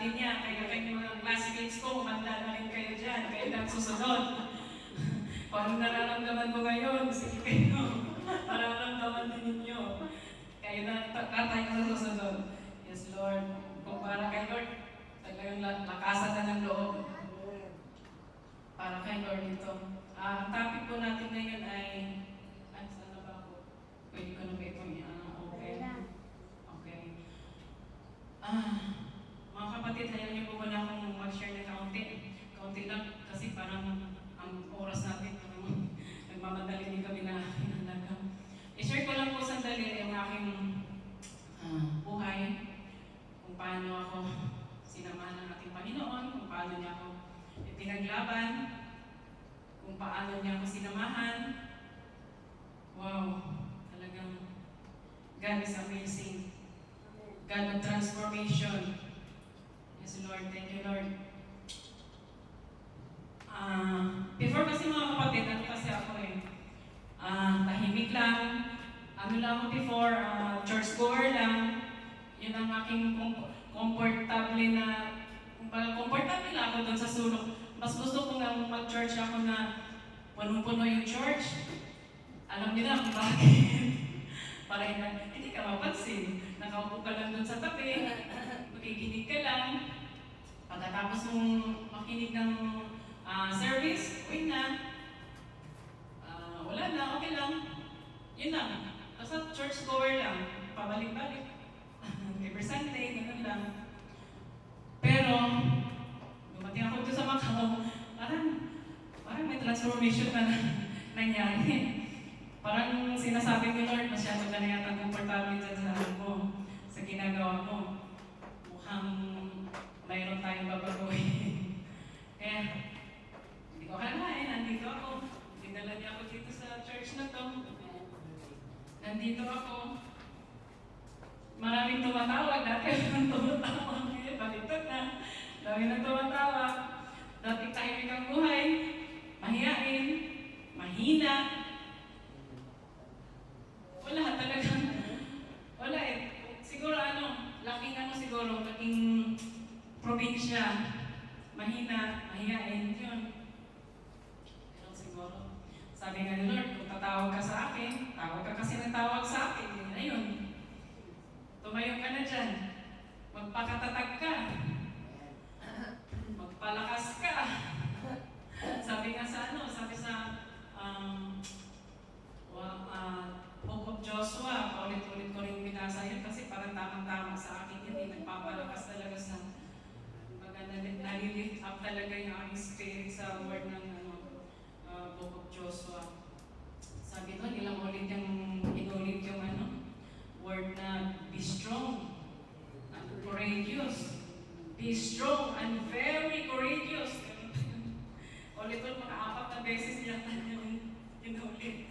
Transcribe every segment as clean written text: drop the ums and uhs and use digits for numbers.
sabi niya, kaya mga classmates ko, umanda na rin kayo dyan, kayo lang susunod. Kung ano nararamdaman mo ngayon, sige kayo, mararamdaman din ninyo. Kayo na, tatay ka sa susunod. Yes, Lord. Kung para kay Lord, talagang lakasan na ng loob. Para kay Lord ito. Ang topic po natin ngayon ay, saan na ba ako? Pwede ko na ba ito? Okay. Okay. Mga kapatid, hayaan niyo po muna akong mag-share ng kaunti. Kaunti lang kasi parang ang oras natin, nagmamadali din kami na hinalaga. I-share ko lang po sandali ang aking buhay, kung paano ako sinamahan ng ating Panginoon, kung paano niya ako pinaglaban, kung paano niya ako sinamahan. Wow, talagang God is amazing. God of transformation. Yes, Lord. Thank you, Lord. Before kasi mga kapatid, kasi ako tahimik lang. Ano lang ako before, churchgoer lang. Yun ang aking comfortable na, comfortable lang ako doon sa sulok. Mas gusto ko nga mag-church ako na punong-puno yung church. Alam niyo na kung bakit. Para hindi ka mapansin. Nakaupo ka lang doon sa tabi, makikinig ka lang. Pagkatapos mong makinig ng service, uwi na. Wala na, okay lang. Yun lang. Basta church goer lang. Pabalik-balik. Every Sunday, ganun lang. Pero, dumating ako doon sa Macau, parang may transformation na nangyari. Parang sinasabi ni Lord, masyado ka na yata komportable dyan sa sa ginagawa mo. Mukhang mayroon tayong babaguhin. Kaya, hindi ko akalain, nandito ako. Dinala niya ako dito sa church na to. Nandito ako. Maraming tumatawag. Dati ang tumatawag. Ngayon, baliktad na. Dami na tumatawag. Dati tahimik ang buhay. Mahiyain. Mahina. Wala talagang. Wala eh. Siguro laking probinsya. Mahina. Mahiyain. Yun. Pero siguro, sabi nga ni Lord, kung tatawag ka sa akin, tawag ka kasi ng tawag sa akin. Ayun. Tumayo ka na dyan. Magpakatatag ka. Magpalakas ka. Sabi nga sa Book of Joshua, paulit-ulit ko rin binasa yun kasi parang tamang-tama sa akin yun. Nagpapalakas talaga sa nalilift up talaga yung aking spirit sa word ng Book of Joshua. Sabi doon, ilang ulit yung inulit yung word na be strong and courageous. Be strong and very courageous. Ulit-ulit, mga 4 na beses yata yung inulit.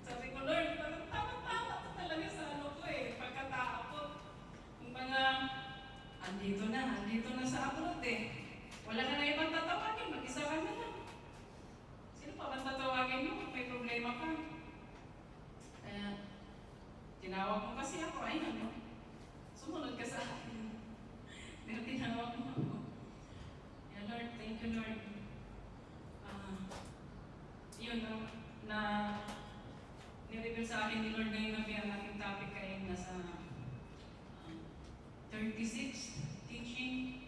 Sabi ko, Lord, tama-tama talaga sa ko eh, pagkatao ko. Kung mga, andito na sa abroad eh. Wala ka na ibang tatawagin, mag-isa ka na lang. Sino pa bang tatawagin mo kung may problema ka? Kaya, tinawag mo kasi ako, sumunod ka sa akin. Pero tinawag mo ako. Yeah, Lord, thank you, Lord. Yun, na nireveal sa akin ni Lord ngayon na ang ating topic ay nasa 36 teaching.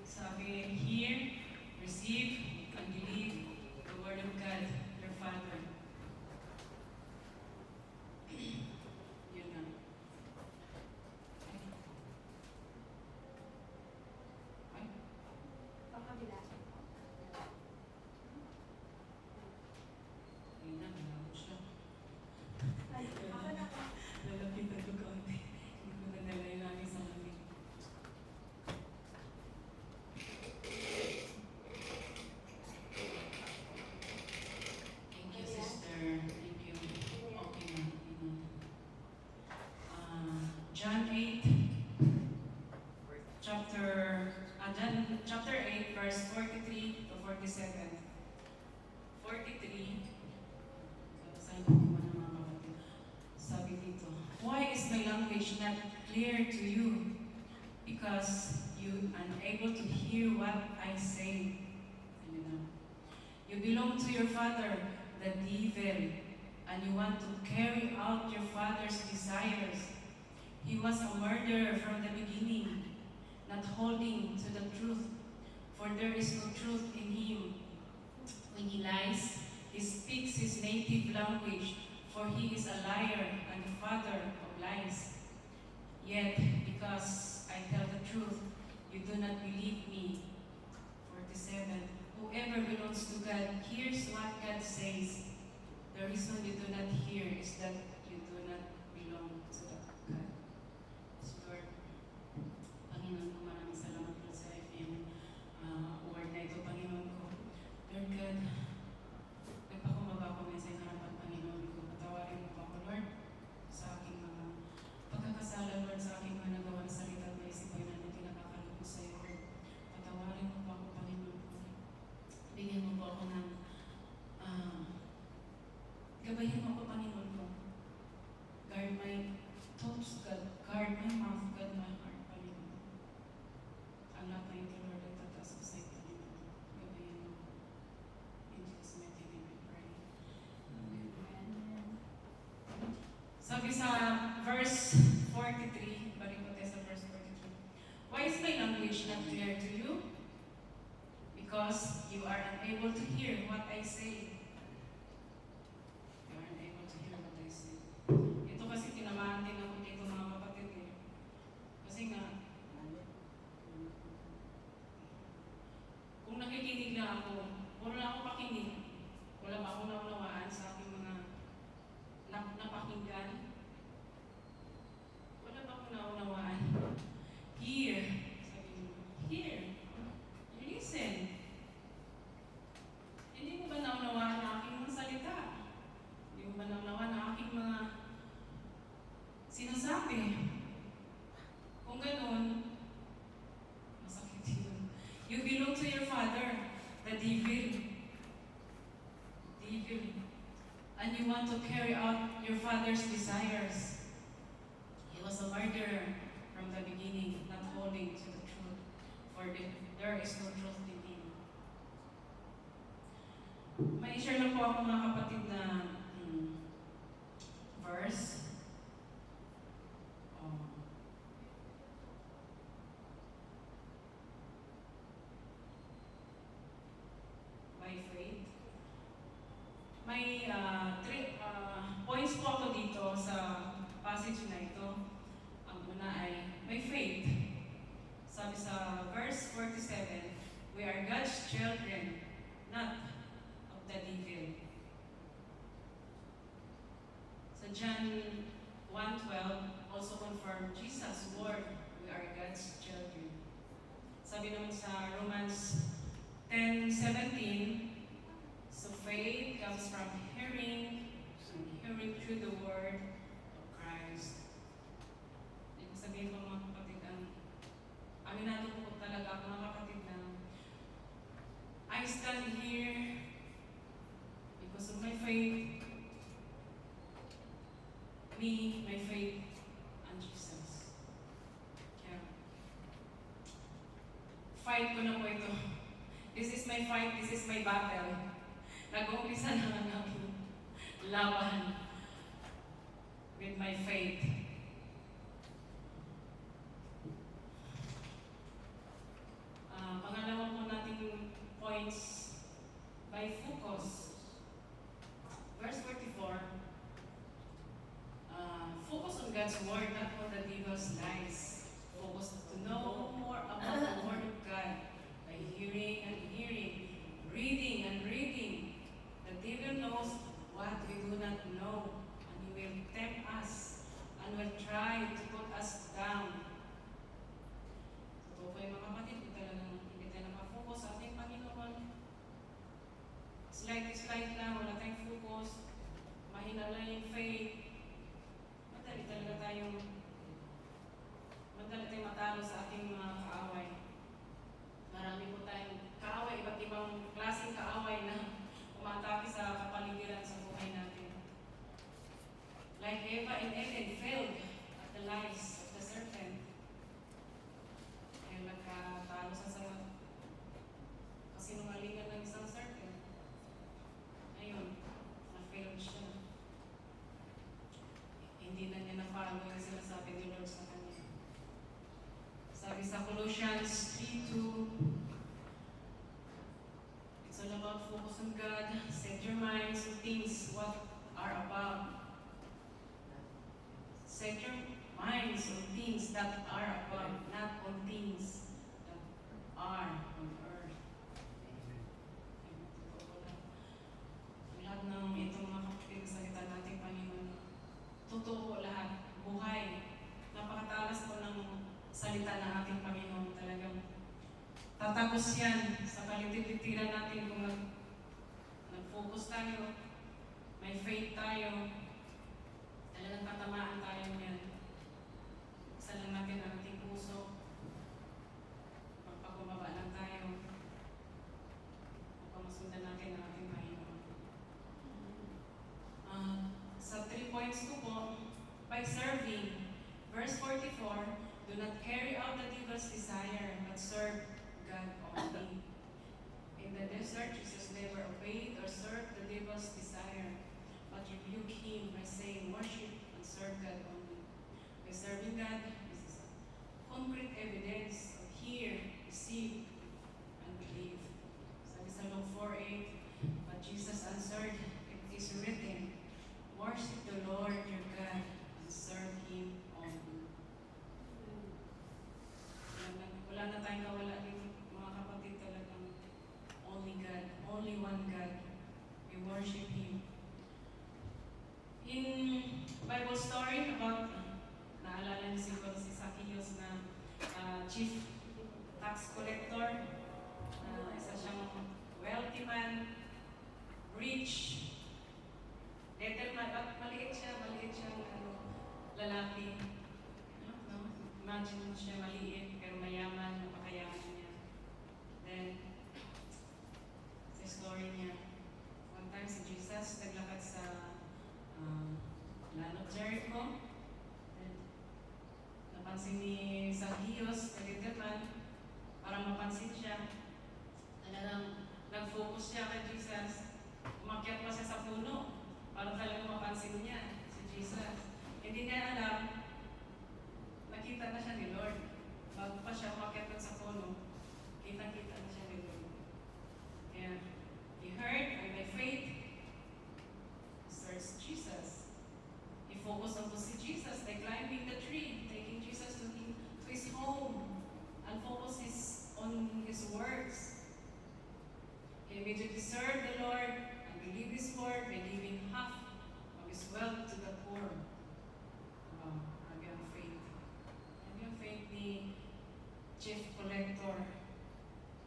Sabi, hear, receive, and believe the Word of God, your Father. Yun nga. Ay. Pagkabilasan ko. Ayun na, malabo siya. Ay, ako na po. Lalapitan ko kaunti. Hindi ko nadalay namin sa lamig. Thank you, sister. Thank you. Okay na. John 8, chapter 8, verse 43 to 47. 43. Babasahin ko muna mga kapatid. Sabi dito, why is my language not clear to you? Because you able to hear what I say. You know, you belong to your father, the devil, and you want to carry out your father's desires. He was a murderer from the beginning, not holding to the truth, for there is no truth in him. When he lies, he speaks his native language, for he is a liar and the father of lies. Yet, because I tell the truth, you do not believe me. 47. Whoever belongs to God hears what God says. The reason you do not hear is that you do not belong to God. So Lord, Panginoon ko, maraming salamat po sa FM word na ito, Panginoon ko. Lord God, nagpakumbaba ko ngayon sa iyong harapan, Panginoon ko. Patawarin mo po ako, Lord, sa aking mga pagkakasala, Lord, sa aking mga nagawa na salita at naisipan na hindi nakakalupo sa iyo, Lord. Patawarin mo po ako, Panginoon ko. Bigyan mo po ako ng gabahin mo po, Panginoon ko. Guard my thoughts, God. Guard my mouth, God, my heart, Panginoon. Ang lahat na ito, Lord, ay tataas ko sa iyo, Panginoon. Gabahin mo. In Jesus' mighty name we pray. Amen. Sabi sa verse 43, balik ko tayo sa verse 43. Why is my language not clear to you? Because you are unable to hear what I say. You are unable to hear what I say. Ito kasi tinamaan din ako dito, mga kapatid eh. Kasi nga, kung nakikinig lang ako, puro lang ako pakinig. Wala ba akong naunawaan sa aking mga napakinggan? Wala ba akong naunawaan? Hear. Sabi mo, hear. You listen. Hindi mo ba naunawaan ang aking mga salita? Hindi mo ba naunawaan ang aking mga sinasabi? Kung ganun, masakit yun. You belong to your father, the devil. Devil. And you want to carry out your father's desires. He was a murderer from the beginning, not holding to the truth, for there is no truth in him. May share lang po ako, mga kapatid, na verse. By faith. May three points po ako dito sa passage na ito. Ang una ay may faith. Sabi sa verse 47, we are God's children, not of the devil. Sa John 1:12, also confirm Jesus' word, we are God's children. Sabi naman sa Romans 10:17, so faith comes from hearing, and hearing through the word of Christ. Ibig sabihin ko, mga kapatid, aminado po talaga ako, mga kapatid, na I stand here because of my faith. Me, my faith, and Jesus. Kaya, fight ko na po ito. This is my fight, this is my battle. Nag-uumpisa na ang aking laban with my faith. Pangalawa po nating points, by focus. Verse 44, focus on God's word, not on the devil's lies. Focus to know more about the word of God by hearing and hearing, reading and reading. The devil knows what we do not know, and he will tempt us and will try to put us down. Totoo po yung mga kapatid, hindi tayo nakafocus sa ating Panginoon. Slight lang, wala tayong focus, mahina lang yung faith. Madali talaga tayong Colossians 3:2. It's all about focus on God. Set your minds on things what are above. Set your minds on things that are above, not on things that are on earth. Lahat ng itong mga kapatid sa salita natin, Panginoon, totoo lahat, buhay. Napakatalas po ng salita ng ating Panginoon. Talagang tatapos yan sa kalitit-litiran natin kung nag-focus tayo, may faith tayo, talagang tatamaan tayo niyan. Buksan lang natin ang ating puso, pagpagumaba lang tayo, upang masundan natin ang ating Panginoon. Sa 3 points ko po, by serving, verse 44, do not carry out the devil's desire, but serve God only. In the desert, Jesus never obeyed or served the devil's desire, but rebuked him by saying, worship and serve God only. By serving God, this is concrete evidence of hear, receive, and believe. Sabi sa Luke 4:8, but Jesus answered, it is written, worship the Lord your God and serve Him only. Wala na tayong kawala dito, mga kapatid, talagang only God, only one God. We worship Him. In Bible story about, naalala niyo siguro si Zacchaeus na chief tax collector, isa siyang wealthy man, rich, little man, at maliit siyang lalaki. No? Imagine siya maliit, pero mayaman, napakayaman niya. Then, sa story niya, one time si Jesus naglakad sa land of Jericho. Then, napansin ni Zacchaeus, the little man, para mapansin siya. Talagang nag-focus siya kay Jesus. Umakyat pa siya sa puno para talagang mapansin niya si Jesus. Hindi niya alam, nakita na siya ni Lord. Bago pa siya umakyat sa puno, kita-kita na siya ni Lord. Kaya, he heard, and by faith, he searched Jesus. He focused on to see Jesus by climbing the tree, taking Jesus to his home, and focus on his words. He immediately served the Lord and believed His word by giving half of his wealth to the poor. Grabe ang faith. Grabe ang faith ni chief collector.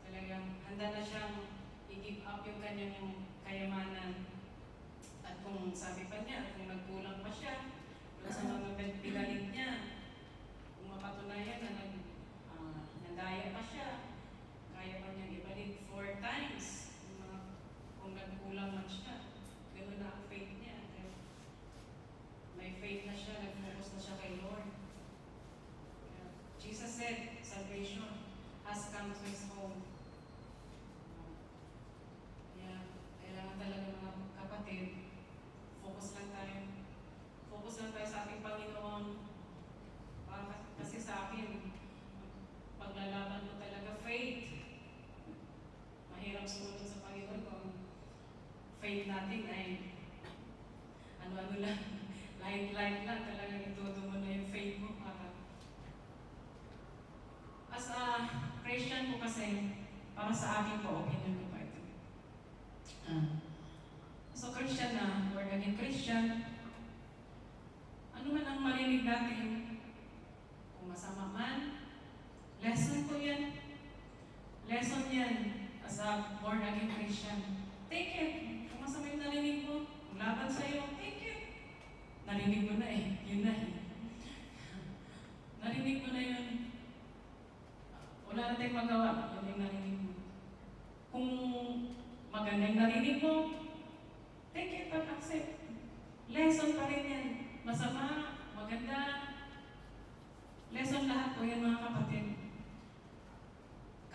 Talagang handa na siyang i-give up yung kanyang kayamanan. At kung sabi pa niya, kung nagkulang pa siya, doon sa mga bigalig niya, kung mapatunayan na nandaya pa siya, kaya pa niyang ibalik 4 times kung nagkulang man siya. Ganun na ang faith niya. May faith na siya, nag-focus na siya kay Lord. Jesus said, salvation has come to His home. Kailangan talaga mga kapatid, focus lang tayo. Focus lang tayo sa ating Panginoon. Kasi sa akin, paglalaban mo talaga faith. Mahirap sumunod sa Panginoon kung faith natin ay ano-ano lang, light-light lang, talagang ituto mo na yung faith mo para. As a Christian po kasi, para sa akin po, opinion ko pa ito. So Christian na, born again Christian, ano man ang marinig natin, kung masama man, lesson ko yan. Lesson yan as a born again Christian. Take it. Kung masama yung narinig mo, kung laban sa'yo, take it. Narinig mo na eh. Yun na eh. Narinig mo na yun. Wala na tayong magawa. Yun yung narinig mo. Kung maganda yung narinig mo, take it and accept. Lesson pa rin yan. Masama, maganda. Lesson lahat po yan mga kapatid.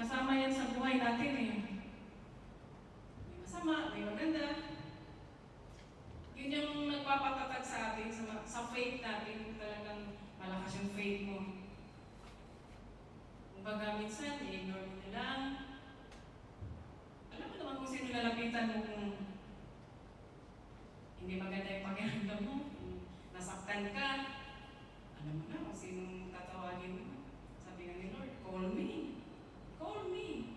Kasama yan sa buhay natin eh. May masama, may maganda. Yun yung nagpapatatag sa atin, sa faith natin. Talagang malakas yung faith mo. Kung Kumbaga minsan, i-ignore mo na lang. Alam mo naman kung sino lalapitan mo kung hindi maganda yung pakiramdam mo, kung nasaktan ka. Alam mo na kung sinong tatawagin mo. Sabi nga ni Lord, call me. Call me.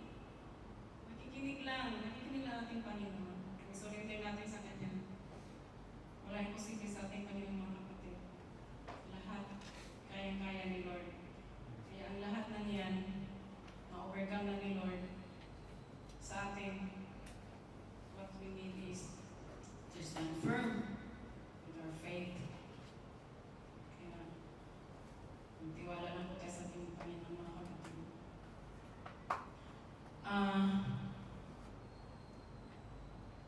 Nakikinig lang ating Panginoon. Isurrender natin sa Kanya. Wala imposible sa ating Panginoon, mga kapatid. Lahat, kaya-kaya ni Lord. Kaya ang lahat ng yan, ma-overcome na ni Lord sa atin. What we need is to stand firm with our faith. Kaya, magtiwala lang po tayo sa ating Panginoon, mga kapatid.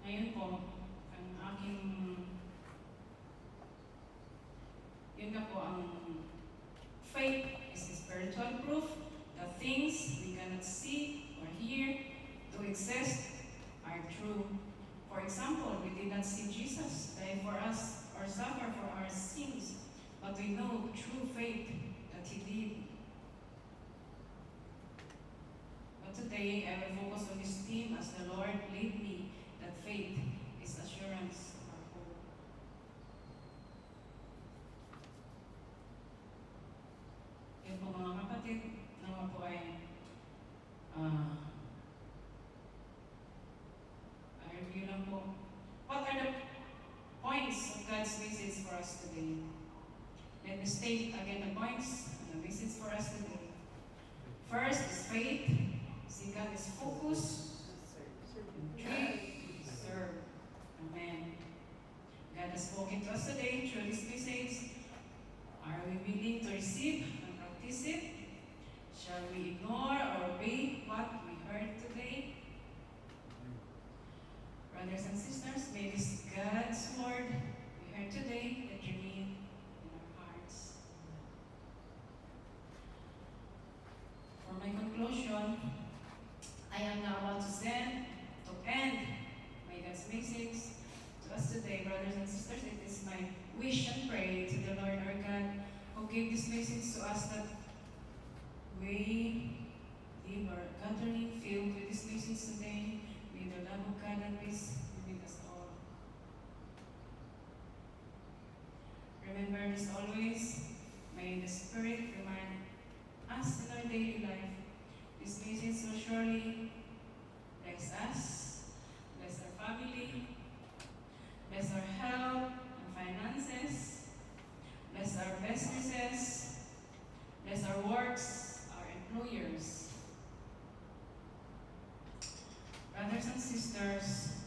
Ngayon po, ang aking, yun nga po, ang faith is a spiritual proof that things we cannot see or hear to exist are true. For example, we did not see Jesus die for us or suffer for our sins, but we know through faith that He did. But today, I will focus on this theme as the Lord lead me, that faith is assurance of our hope. Yun po mga kapatid, nawa po ay review lang po. What are the points of God's message for us today? Let me state again the points and the message for us today. First is faith. Second is focus. And three, serve. Amen. God has spoken to us today through this message. Are we willing to receive and practice it? Shall we ignore or obey what we heard today? Brothers and sisters, may this God's word we heard today that remain in our hearts. For my conclusion, I am now about to end my God's message to us today, brothers and sisters. It is my wish and pray to the Lord our God who gave this message to us that we leave our gathering filled with this message today. May the love of God and peace be with us all. Remember this always. May the Spirit remind us in our daily life. This message will surely bless us, bless our family, bless our health and finances, bless our businesses, bless our works, our employers. Brothers and sisters,